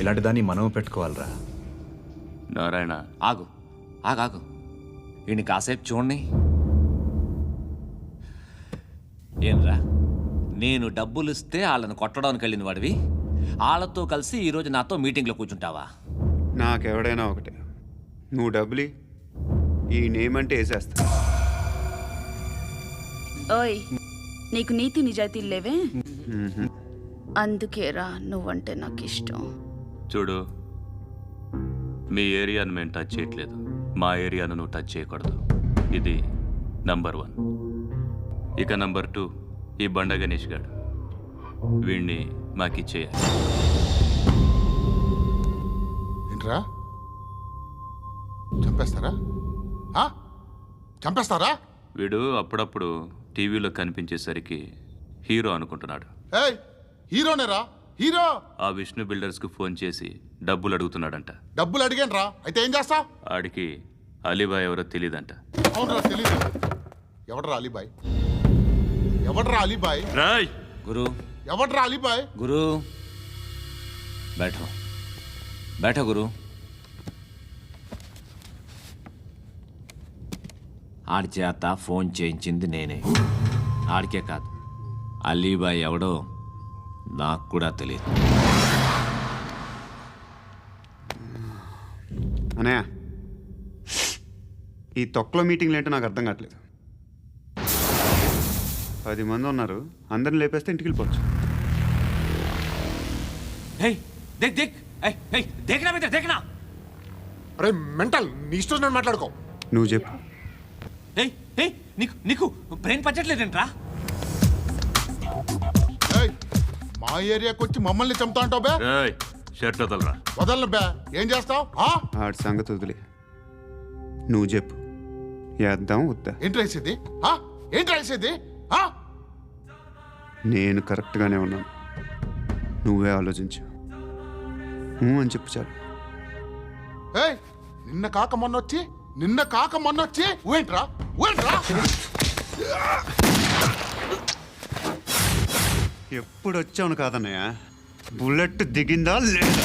ఇలాంటి దాన్ని మనం పెట్టుకోవాలరా. నారాయణ ఆగు ఆగాగు, ఈయన కాసేపు చూడండి. ఏంరా, నేను డబ్బులు ఇస్తే వాళ్ళని కొట్టడానికి వెళ్ళిన వాడివి, వాళ్ళతో కలిసి ఈరోజు నాతో మీటింగ్లో కూర్చుంటావా? నాకెవడైనా ఒకటే, నువ్వు డబ్బులి ఈ నేమ్ అంటే వేసేస్తా. ఓయ్, నీకు నీతి నిజాయితీలు లేవే, అందుకేరా నువ్వంటే నాకు ఇష్టం. చూడు, మీ ఏరియాను మేము టచ్ చేయట్లేదు, మా ఏరియాను నువ్వు టచ్ చేయకూడదు. ఇది నంబర్ 1. ఇక నంబర్ 2, ఈ బండ గణేష్ గారు, వీణ్ణి మాకిచ్చేయాలి. ఏంట్రా, చంపేస్తారా? చంపేస్తారా? వీడు అప్పుడప్పుడు టీవీలో కనిపించేసరికి హీరో అనుకుంటున్నాడు. ఏయ్, హీరోనేరా, హీరో. ఆ విష్ణు బిల్డర్స్కు ఫోన్ చేసి డబ్బులు అడుగుతున్నాడంట. డబ్బులు అడిగానురా, అయితే ఏం చేస్తా? ఆడికి అలీబాయ్ ఎవరో తెలీదంట. అవునరా, తెలీదు. ఎవడరా అలీబాయ్? ఎవడరా అలీబాయ్? రాయ్ గురు, ఎవడరా అలీబాయ్? గురు బైఠో బైఠో గురు. ఆడి చేత ఫోన్ చేయించింది నేనే. ఆడికే కాదు, అలీబాయ్ ఎవడో నాకు కూడా తెలియదు. అనయ్య, ఈ తొక్కలో మీటింగ్లు ఏంటో నాకు అర్థం కావట్లేదు. 10 మంది ఉన్నారు, అందరిని లేపేస్తే ఇంటికి వెళ్ళిపోవచ్చు. देखना అరే మెంటల్, నీ ఇష్టం నేను మాట్లాడుకో. నువ్వు చెప్పు. నీకు బ్రెయిన్ పచ్చట్లేదంట్రా? ఏయ్, మా ఏరియాకి వచ్చి మమ్మల్ని చంపుతా అంటావు బే? రాయ్ షర్ట్ వదలరా. వదలను బే. ఏం చేస్తావు? ఆడి సంగతి వదిలే, నువ్వు చెప్పు. వేద్దాం వద్దా? ఏంటి రాసేది? ఏంటి రాసేది? నేను కరెక్ట్గానే ఉన్నాను, నువ్వే ఆలోచించు. అని చెప్పు చాలు. ఏయ్, నిన్న కాక మొన్నొచ్చి ఊయంట్రా. ఎప్పుడు వచ్చావును కాదన్నయ్య, బుల్లెట్ దిగిందా లేదా?